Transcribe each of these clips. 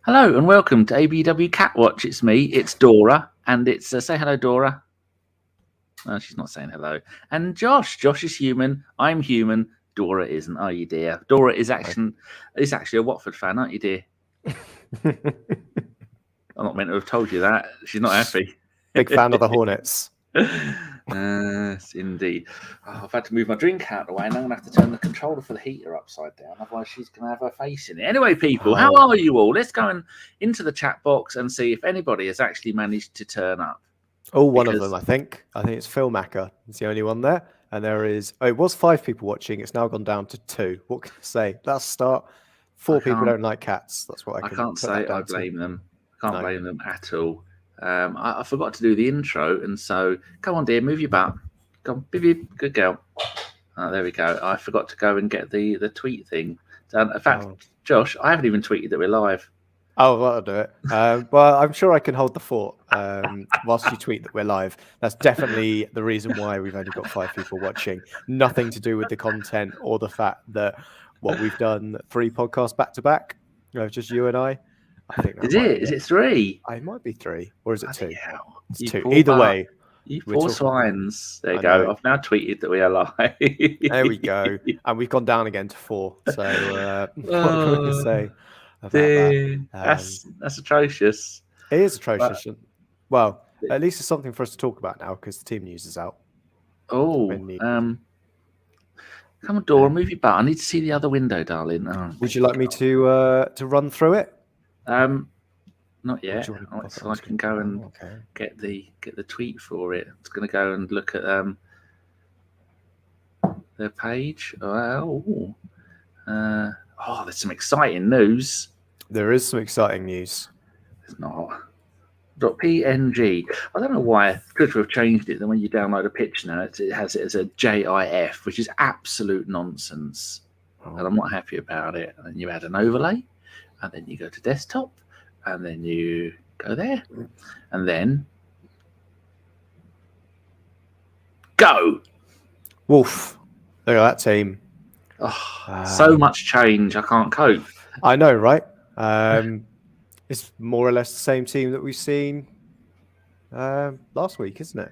Hello and welcome to ABW Catwatch. It's me, it's Dora, and it's say hello, Dora. No, she's not saying hello. And Josh. Josh is human. I'm human. Dora isn't. Are you, dear? Dora is actually a Watford fan, aren't you, dear? I'm not meant to have told you that. She's not happy. Big fan of the Hornets. Yes, indeed. Oh, I've had to move my drink out of the way, and I'm going to have to turn the controller for the heater upside down. Otherwise, she's going to have her face in it. Anyway, people, how are you all? Let's go into the chat box and see if anybody has actually managed to turn up. Oh, one of them, I think. I think it's Phil Macker. It's the only one there. And there is, it was 5 people watching. It's now gone down to 2. What can I say? Let's start. 4 people don't like cats. That's what I can can't say I blame them. I can't blame them at all. I forgot to do the intro, and so come on, dear, move your butt. Come on, good girl. Oh, there we go. I forgot to go and get the tweet thing done. In fact, Josh, I haven't even tweeted that we're live. Oh, well, I'll do it. Well, I'm sure I can hold the fort whilst you tweet that we're live. That's definitely the reason why we've only got 5 people watching. Nothing to do with the content or the fact that we've done 3 podcasts back to back. Just you and I. I think that Is it 3? It might be 3, or is it 2? It's you 2. Either way. You poor swines. There you go. I've now tweeted that we are live. There we go. And we've gone down again to 4. So what can we say about that? That's atrocious. It is atrocious. Well, at least it's something for us to talk about now because the team news is out. Oh, come on, Dora, move your butt. I need to see the other window, darling. Oh, would you like me to run through it? Not yet. So I can go and get the tweet for it. It's going to go and look at their page. Oh, there's some exciting news. There is some exciting news. It's not. .png. I don't know why Twitter have changed it. Then when you download a picture now, it has it as a GIF, which is absolute nonsense, and I'm not happy about it. And then you add an overlay, and then you go to desktop, and then you go there, and then go. Woof! Look at that team. So much change. I can't cope. I know, right? It's more or less the same team that we've seen last week, isn't it?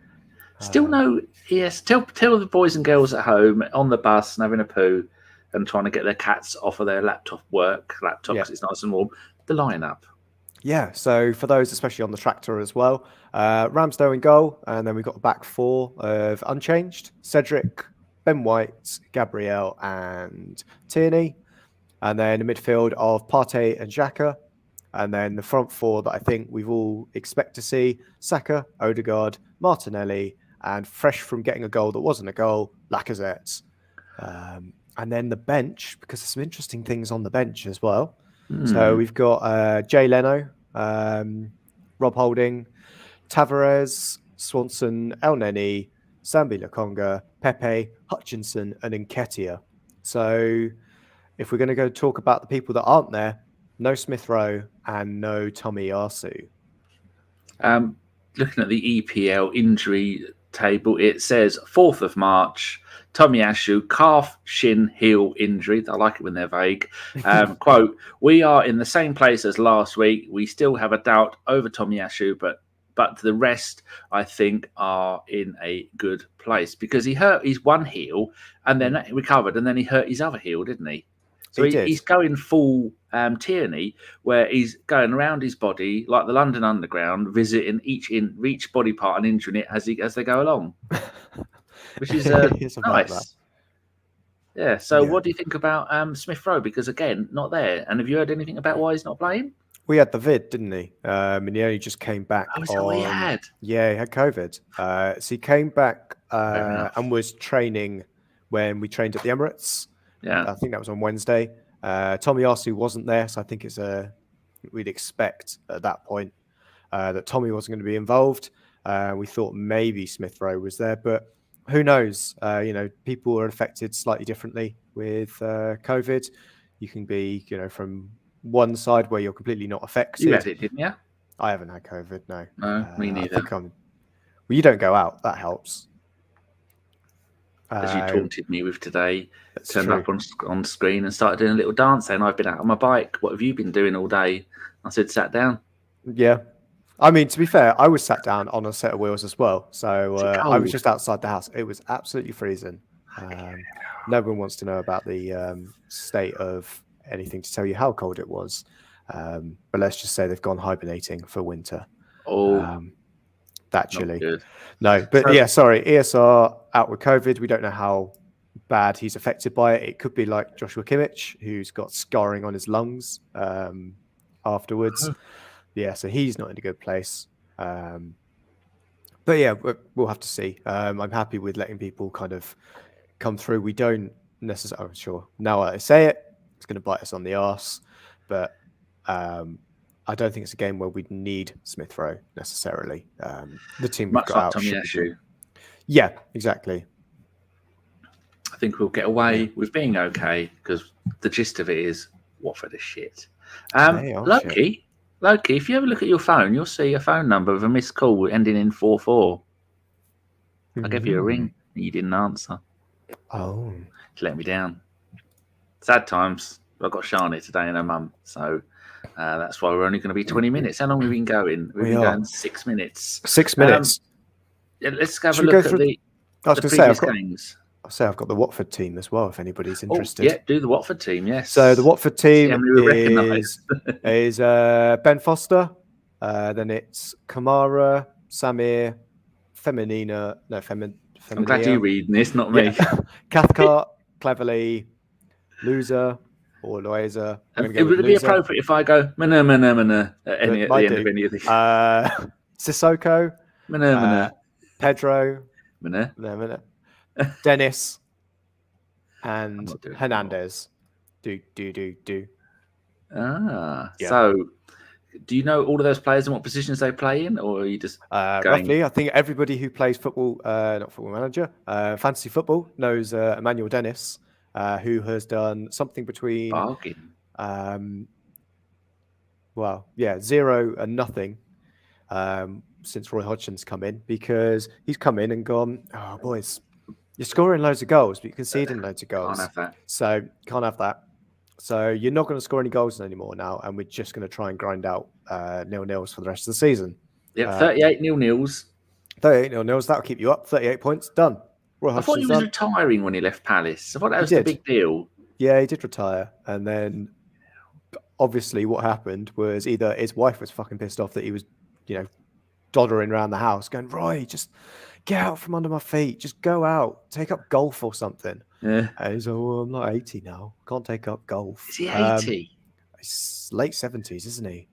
Still no. Yes. Tell the boys and girls at home on the bus and having a poo and trying to get their cats off of their laptop because it's nice and warm. The lineup. Yeah. So for those, especially on the tractor as well, Ramsdale in goal, and then we've got the back 4 of unchanged: Cedric, Ben White, Gabriel, and Tierney, and then the midfield of Partey and Xhaka. And then the front 4 that I think we've all expect to see: Saka, Odegaard, Martinelli, and fresh from getting a goal that wasn't a goal, Lacazette. And then the bench, because there's some interesting things on the bench as well. So we've got Leno, Rob Holding, Tavares, Swanson, El Neni, Sambi Lokonga, Pepe, Hutchinson, and Nketiah. So if we're going to go talk about the people that aren't there, no Smith Rowe and no Tomiyasu. Looking at the EPL injury table, it says 4th of March, Tomiyasu, calf, shin, heel injury. I like it when they're vague. Quote, we are in the same place as last week. We still have a doubt over Tomiyasu, but the rest, I think, are in a good place because he hurt his one heel and then recovered and then he hurt his other heel, didn't he? So he's going full Tierney, where he's going around his body like the London Underground, visiting each body part and injuring it as they go along, which is nice. Yeah. So what do you think about Smith Rowe? Because again, not there. And have you heard anything about why he's not playing? We had the vid, didn't he? And he only just came back. Oh, is that what he had? Yeah, he had COVID. So he came back and was training when we trained at the Emirates. Yeah, I think that was on Wednesday. Tomiyasu wasn't there, so I think we'd expect at that point that Tommy wasn't going to be involved. We thought maybe Smith Rowe was there, but who knows? People are affected slightly differently with COVID. You can be, from one side where you're completely not affected. You had it, didn't you? I haven't had COVID, no. No, me neither. Well, you don't go out. That helps. as you taunted me with today. Turned true. up on screen and started doing a little dance saying, I've been out on my bike. What have you been doing all day? I said, sat down. Yeah. I mean, to be fair, I was sat down on a set of wheels as well. So I was just outside the house. It was absolutely freezing. No one wants to know about the state of anything to tell you how cold it was. But let's just say they've gone hibernating for winter. That chilly. No, but sorry. ESR out with COVID. We don't know how bad he's affected by it. It could be like Joshua Kimmich, who's got scarring on his lungs afterwards. Yeah, so he's not in a good place. But yeah, we'll have to see. I'm happy with letting people kind of come through. We don't necessarily, I'm sure now I say it, it's going to bite us on the arse. But I don't think it's a game where we'd need Smith Rowe necessarily. The team we've got out. Tomiyasu. Yeah, exactly. I think we'll get away with being okay because the gist of it is Watford is shit. Loki, if you ever look at your phone, you'll see a phone number with a missed call ending in 44. I gave you a ring and you didn't answer. Oh. You let me down. Sad times. I've got Shani today and her mum, so that's why we're only going to be 20 minutes. How long have we been going? We've been going 6 minutes. 6 minutes. Let's have a look at the previous games. I'll say I've got the Watford team as well, if anybody's interested. Yeah, do the Watford team, yes. So the Watford team is Ben Foster, then it's Kamara, Samir, Feminina. I'm glad you're reading this, not me. Yeah. Cathcart, Cleverly, Loser, or Loiza. Would it be appropriate if I go mana at the end of any of these? Sissoko, Pedro, mana. Dennis, and Hernandez. Do. So do you know all of those players and what positions they play in, or are you just roughly? I think everybody who plays football, not Football Manager, fantasy football knows Emmanuel Dennis, who has done something between 0 and nothing since Roy Hodgson's come in, because he's come in and gone, oh boys, you're scoring loads of goals, but you're conceding loads of goals. Can't have that. So can't have that. So you're not going to score any goals anymore now, and we're just going to try and grind out 0-0s for the rest of the season. Yeah, 38 0-0s. 38 0-0s, that'll keep you up. 38 points, done. I thought he was retiring when he left Palace. I thought that was the big deal. Yeah, he did retire. And then obviously what happened was either his wife was fucking pissed off that he was, doddering around the house going, Roy, just get out from under my feet. Just go out. Take up golf or something. Yeah. And he's like, well, I'm not 80 now. Can't take up golf. Is he 80? He's late 70s, isn't he?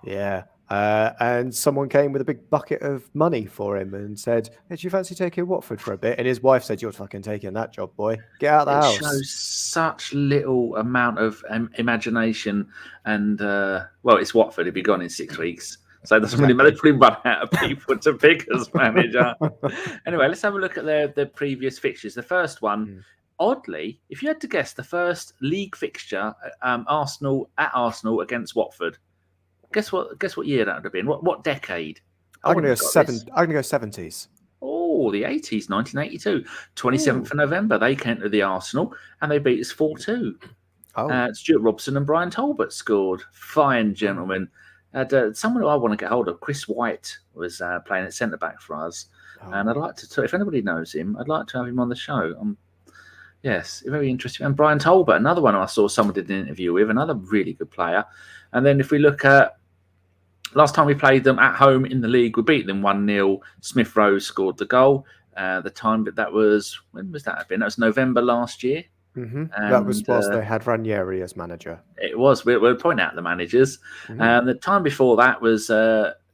Yeah. And someone came with a big bucket of money for him and said, hey, do you fancy taking Watford for a bit? And his wife said, you're fucking taking that job, boy. Get out of the house. It shows such little amount of imagination. And, it's Watford. He'd be gone in 6 weeks. So it doesn't really matter if we run out of people to pick as manager. Anyway, let's have a look at their previous fixtures. The first one, oddly, if you had to guess the first league fixture, Arsenal against Watford, guess what year that would have been? What decade? I'm going to go 70s. Oh, the 80s, 1982. 27th of November, they came to the Arsenal and they beat us 4-2. Stuart Robson and Brian Talbot scored. Fine gentlemen. Someone who I want to get hold of, Chris White, was playing at centre-back for us. And I'd like to, if anybody knows him, I'd like to have him on the show. Yes, very interesting. And Brian Talbot, another one I saw someone did an interview with, another really good player. And then if we look at last time we played them at home in the league, we beat them 1-0. Smith Rowe scored the goal. The time, but that was, when was that been? That was November last year. Mm-hmm. That was whilst they had Ranieri as manager. It was. We'll point out the managers. The time before that was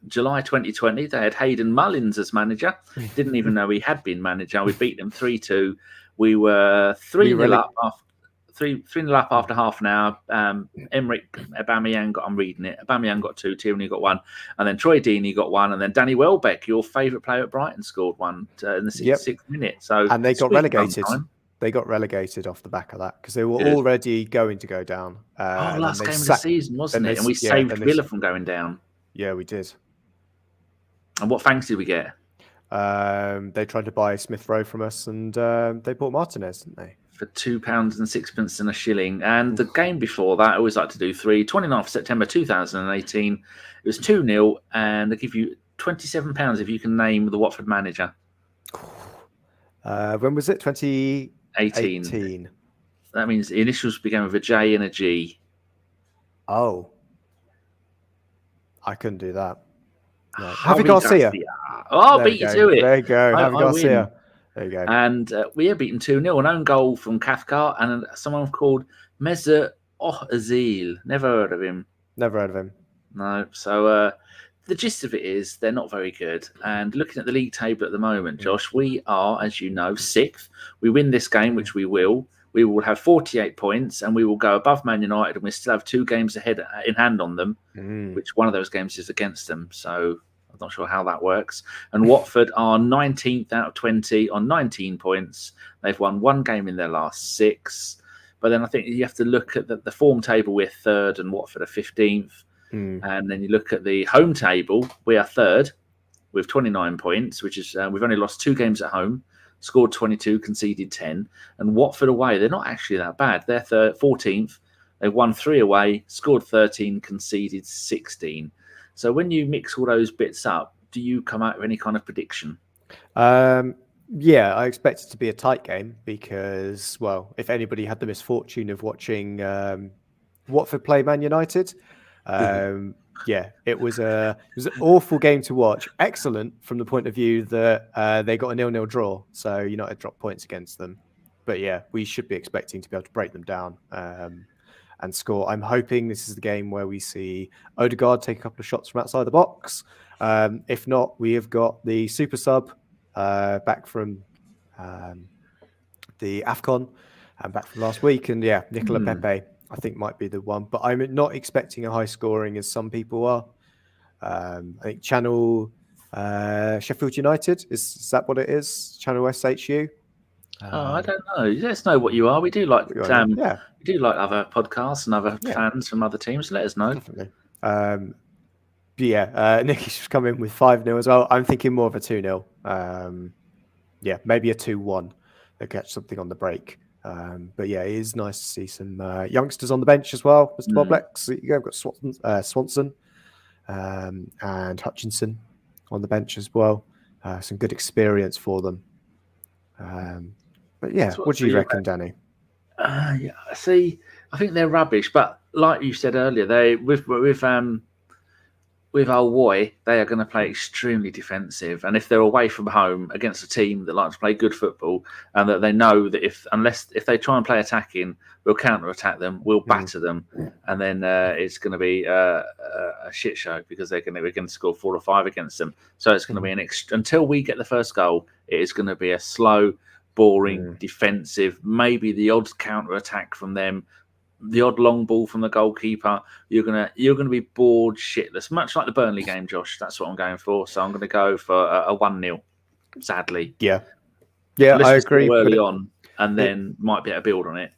July 2020. They had Hayden Mullins as manager. Didn't even know he had been manager. We beat them 3-2. We were 3-0 up after 3-0 up after half an hour. Emmerich Aubameyang got, I'm reading it, Aubameyang got 2, Tierney got 1, and then Troy Deeney got 1, and then Danny Welbeck, your favourite player at Brighton, scored 1 in the 6th minute. So and they got relegated. They got relegated off the back of that because they were already going to go down. Last game of the season, wasn't it? And we saved Villa from going down. Yeah, we did. And what thanks did we get? They tried to buy Smith Rowe from us, and they bought Martinez, didn't they? For £2.06 and a shilling. And the game before that, I always like to do 29th September 2018. It was 2-0, and they give you £27 if you can name the Watford manager. When was it? 2018. That means the initials began with a J and a G. Oh. I couldn't do that. No. Javi Garcia. Oh, beat you to it. There you go. Javi Garcia. There you go. And we are beaten 2-0. An own goal from Cathcart and someone called Mesut Ozil. Never heard of him. Never heard of him. No. So the gist of it is they're not very good. And looking at the league table at the moment, Josh, we are, as you know, 6th. We win this game, which we will. We will have 48 points and we will go above Man United, and we still have 2 games ahead in hand on them, which one of those games is against them. So I'm not sure how that works. And Watford are 19th out of 20 on 19 points. They've won 1 game in their last 6. But then I think you have to look at the form table. We're 3rd and Watford are 15th. And then you look at the home table. We are 3rd with 29 points, which is we've only lost 2 games at home. Scored 22, conceded 10. And Watford away, they're not actually that bad. They're 14th. They've won 3 away, scored 13, conceded 16. So when you mix all those bits up, do you come out with any kind of prediction? Yeah, I expect it to be a tight game because, well, if anybody had the misfortune of watching Watford play Man United, yeah, it was an awful game to watch. Excellent from the point of view that they got a 0-0 draw, so United dropped points against them. But yeah, we should be expecting to be able to break them down and score. I'm hoping this is the game where we see Odegaard take a couple of shots from outside the box. If not, we have got the super sub back from the AFCON and back from last week, and yeah, Nicolas Pepe I think might be the one, but I'm not expecting a high scoring as some people are. I think Channel Sheffield United, is that what it is? Channel SHU? I don't know. Let us know what you are. We do like we do like other podcasts and other fans from other teams. Let us know. Definitely. Nicky's just come in with 5-0 as well. I'm thinking more of a 2-0. Maybe a 2-1. They'll catch something on the break. But yeah, it is nice to see some youngsters on the bench as well. Mr. Boblex, you've got Swanson and Hutchinson on the bench as well. Some good experience for them. But yeah, what do you reckon, Danny? See, I think they're rubbish. But like you said earlier, they with our Woy, they are going to play extremely defensive. And if they're away from home against a team that likes to play good football, and that they know that if they try and play attacking, we'll counter-attack them, we'll batter them, and then it's going to be a shit show because we're going to score 4 or 5 against them. So it's going to be until we get the first goal, it is going to be a slow, boring, defensive, maybe the odd counter-attack from them, the odd long ball from the goalkeeper. You're gonna be bored shitless, much like the Burnley game, Josh. That's what I'm going for. So I'm going to go for a 1-0. Sadly, yeah, I agree. Early on, and then might be able to build on it.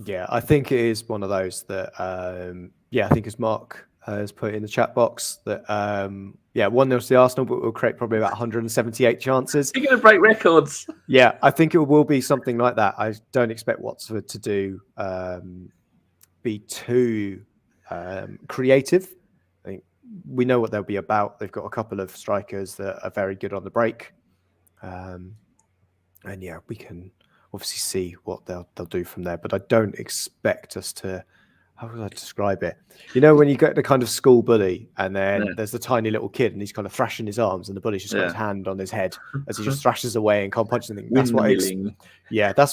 Yeah, I think it is one of those that. I think as Mark has put in the chat box that 1-0 to the Arsenal, but we'll create probably about 178 chances. You're going to break records. Yeah, I think it will be something like that. I don't expect Watford to be too creative. I think we know what they'll be about. They've got a couple of strikers that are very good on the break. We can obviously see what they'll do from there. But I don't expect us to... How would I describe it? When you get the kind of school bully and then there's the tiny little kid and he's kind of thrashing his arms and the bully's just got his hand on his head as he just thrashes away and can't punch anything. That's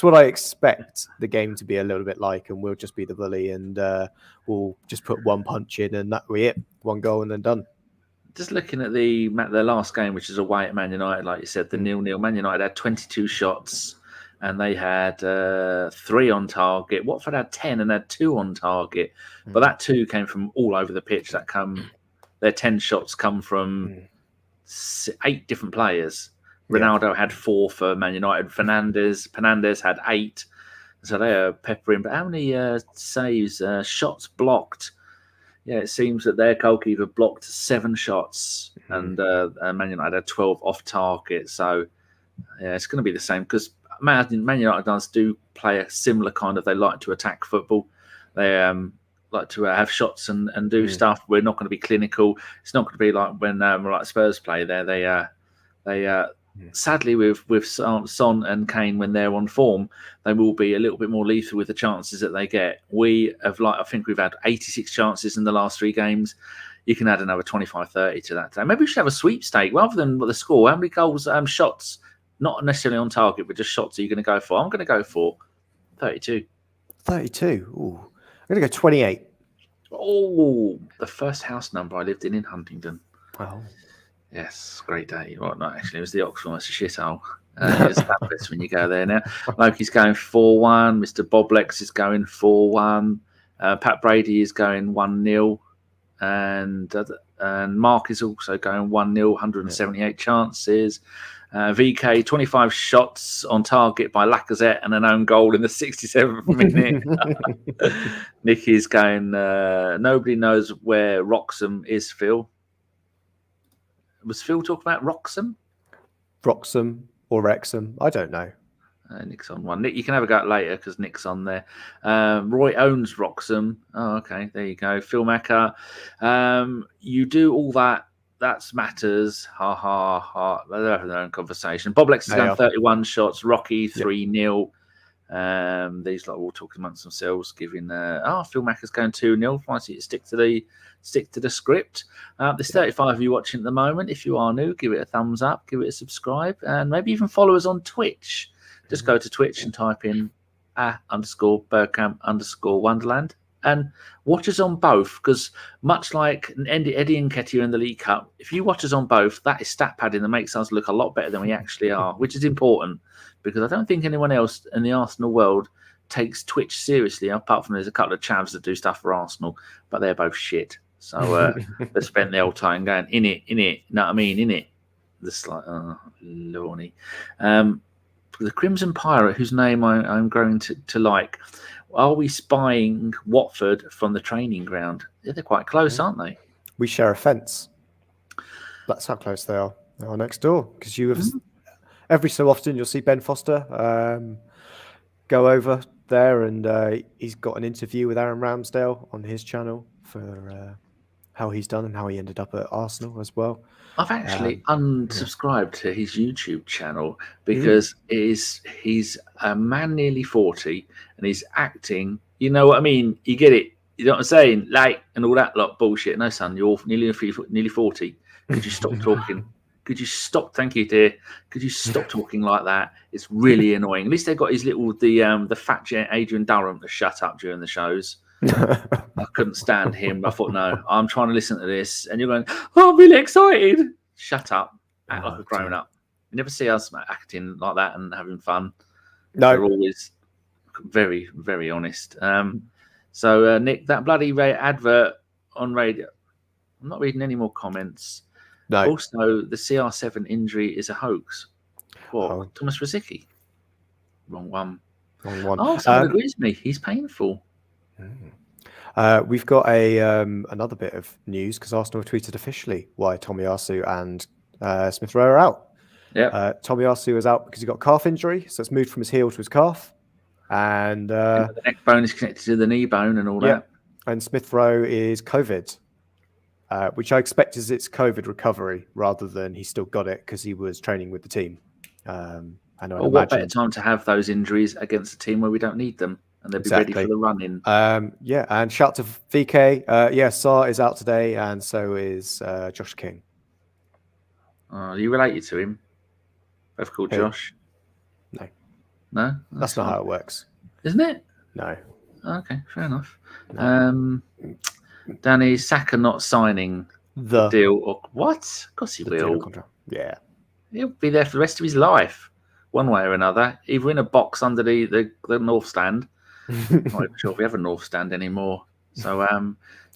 what I expect the game to be a little bit like, and we'll just be the bully and we'll just put one punch in and that'll be it. 1 goal and then done. Just looking at the last game, which is away at Man United, like you said, the 0-0. Man United had 22 shots. And they had 3 on target. Watford had 10 and had 2 on target. But that 2 came from all over the pitch. Their 10 shots come from 8 different players. Ronaldo had 4 for Man United. Fernandes had 8. So they are peppering. But how many saves, shots blocked it seems that their goalkeeper blocked 7 shots, and Man United had 12 off target. So yeah, it's going to be the same because Man United do play a similar kind of. They like to attack football. They like to have shots and do stuff. We're not going to be clinical. It's not going to be like when like Spurs play there. They sadly with Son and Kane, when they're on form, they will be a little bit more lethal with the chances that they get. We have I think we've had 86 chances in the last 3 games. You can add another 25-30 to that. Maybe we should have a sweepstake rather than the score. How many goals, shots, not necessarily on target, but just shots are you going to go for? I'm going to go for 32. 32. Ooh. I'm going to go 28. Oh, the first house number I lived in Huntingdon. Oh. Yes, great day. Well, not actually, it was the Oxford. It's a shithole. It's that bit when you go there now. Loki's going 4-1. Mr. Boblex is going 4-1. Pat Brady is going 1-0. And Mark is also going 1-0, 178 chances. VK, 25 shots on target by Lacazette and an own goal in the 67th minute. Nick is going, nobody knows where Wroxham is, Phil. Was Phil talking about Wroxham? Wroxham or Wrexham? I don't know. Nick's on one. Nick, you can have a go later because Nick's on there. Roy owns Wroxham. Oh, okay. There you go. Phil Macker. You do all that. That matters. Ha, ha, ha. They have their own conversation. Boblex has done 31 shots. Rocky, 3-0. These lot are all talking amongst themselves, giving Phil Macker's going 2-0. Why don't you stick to the script? There's 35 of you watching at the moment. If you are new, give it a thumbs up, give it a subscribe, and maybe even follow us on Twitch. Just go to Twitch and type in _Bergkamp _Wonderland and watch us on both, because much like Eddie Nketiah in the League Cup, if you watch us on both, that is stat padding that makes us look a lot better than we actually are, which is important because I don't think anyone else in the Arsenal world takes Twitch seriously, apart from there's a couple of chavs that do stuff for Arsenal, but they're both shit. So they spent the whole time going, in it, you know what I mean, in it. This like, Lorny. The Crimson Pirate, whose name I'm growing to like, are we spying Watford from the training ground? Yeah, they're quite close, aren't they? We share a fence. That's how close they are. They are next door. Because you have every so often you'll see Ben Foster go over there, and he's got an interview with Aaron Ramsdale on his channel for how he's done and how he ended up at Arsenal as well. I've actually unsubscribed to his YouTube channel because he's a man nearly 40 and he's acting. You know what I mean? You get it. You know what I'm saying? Like, and all that lot bullshit. No, son, you're nearly 40. Could you stop talking? Could you stop? Thank you, dear. Could you stop talking like that? It's really annoying. At least they got his little the fat Adrian Durham to shut up during the shows. I couldn't stand him. I thought, no, I'm trying to listen to this, and you're going, oh, I'm really excited. Shut up. Act like a grown up. You never see us acting like that and having fun. No, we're always very, very honest. So Nick, that bloody advert on radio. I'm not reading any more comments. No. Also, the CR7 injury is a hoax. What? Thomas Rosicky? Wrong one. Oh, someone agrees with me. He's painful. We've got another bit of news because Arsenal tweeted officially why Tomiyasu and Smith Rowe are out. Yeah, Tomiyasu is out because he got a calf injury, so it's moved from his heel to his calf, and the neck bone is connected to the knee bone and all that. And Smith Rowe is COVID, which I expect is its COVID recovery rather than he still got it because he was training with the team. What better time to have those injuries against a team where we don't need them? And they'll be ready for the run-in. And shout to VK. Sar is out today, and so is Josh King. Are you related to him? Both called Josh? No. No? That's not how it works. Isn't it? No. Okay, fair enough. No. Danny, Saka not signing the deal. Or what? Of course he will. Yeah. He'll be there for the rest of his life, one way or another. Either in a box under the north stand. I'm not even sure if we have a north stand anymore. So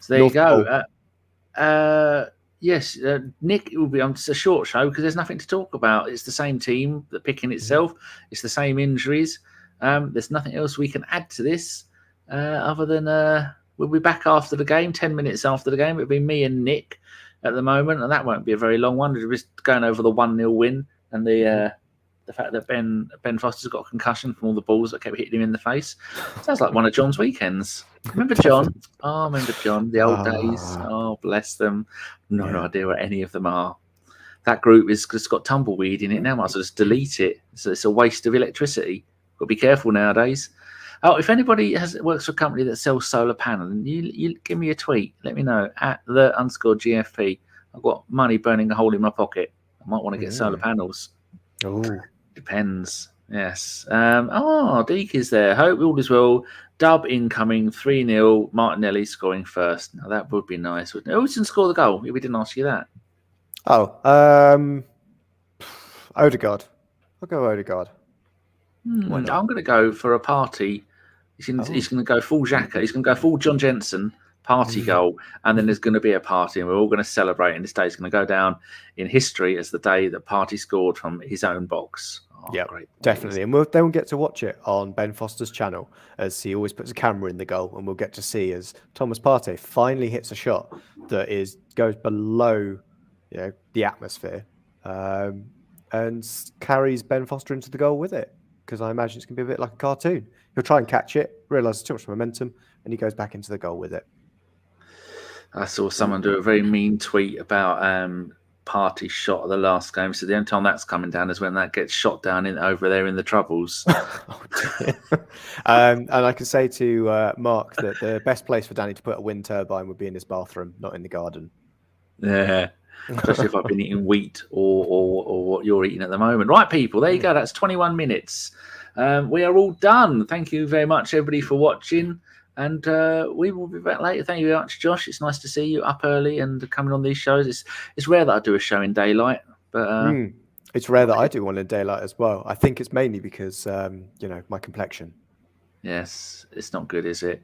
there you go. Yes, Nick, it will be it's a short show because there's nothing to talk about. It's the same team, the picking itself. It's the same injuries. There's nothing else we can add to this other than We'll be back after the game, 10 minutes after the game. It'll be me and Nick at the moment, and that won't be a very long one. We're just going over the 1-0 win and the fact that Ben Foster's got a concussion from all the balls that kept hitting him in the face. Sounds like one of John's weekends. Remember John? Oh, remember John, the old days. Oh, bless them. No idea what any of them are. That group is just got tumbleweed in it now. Might as well just delete it. So it's a waste of electricity. Got to be careful nowadays. Oh, if anybody works for a company that sells solar panels, you give me a tweet. Let me know at @the_GFP. I've got money burning a hole in my pocket. I might want to get solar panels. Oh, depends. Yes. Deke is there. Hope all is well. Dub incoming 3-0. Martinelli scoring first. Now that would be nice, wouldn't it? Who didn't score the goal? We didn't ask you that. Odegaard. I'll go Odegaard. I'm going to go for a Partey. He's going to go full Xhaka. He's going to go full John Jensen Partey goal, and then there's going to be a party, and we're all going to celebrate. And this day is going to go down in history as the day that Partey scored from his own box. Yeah, great, definitely. And then we'll get to watch it on Ben Foster's channel, as he always puts a camera in the goal, and we'll get to see as Thomas Partey finally hits a shot that goes below, the atmosphere, and carries Ben Foster into the goal with it. Because I imagine it's going to be a bit like a cartoon. He'll try and catch it, realise there's too much momentum, and he goes back into the goal with it. I saw someone do a very mean tweet about Partey's shot at the last game. So the only time that's coming down is when that gets shot down over there in the Troubles. And I can say to Mark that the best place for Danny to put a wind turbine would be in his bathroom, not in the garden. Yeah. Especially if I've been eating wheat or what you're eating at the moment. Right, people, there you go. That's 21 minutes. We are all done. Thank you very much, everybody, for watching. And we will be back later. Thank you very much, Josh. It's nice to see you up early and coming on these shows. It's rare that I do a show in daylight. But it's rare that I do one in daylight as well. I think it's mainly because, my complexion. Yes, it's not good, is it?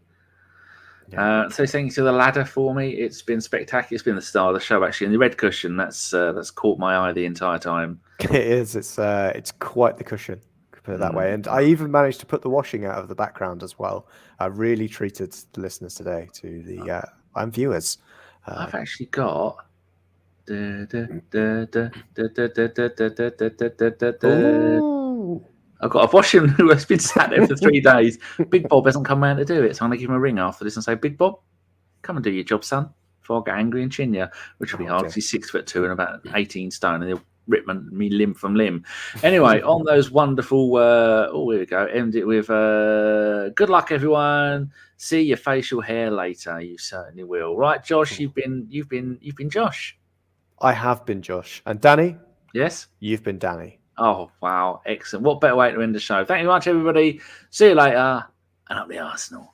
Yeah. So thank you to the ladder for me. It's been spectacular. It's been the star of the show, actually. And the red cushion, that's caught my eye the entire time. It is. It's quite the cushion, put it that way. And I even managed to put the washing out of the background as well. I really treated the listeners today to the and viewers. I've actually got. I've got a washing who has been sat there for 3 days. Big Bob hasn't come round to do it, so I'm going to give him a ring after this and say, Big Bob, come and do your job, son, before I get angry and chin you, which will be hard because he's 6'2" and about 18 stone, and he'll rip me limb from limb. Anyway, on those wonderful, here we go. End it with good luck, everyone. See your facial hair later. You certainly will. Right, Josh, you've been Josh. I have been Josh. And Danny? Yes? You've been Danny. Oh, wow. Excellent. What better way to end the show? Thank you very much, everybody. See you later. And up the Arsenal.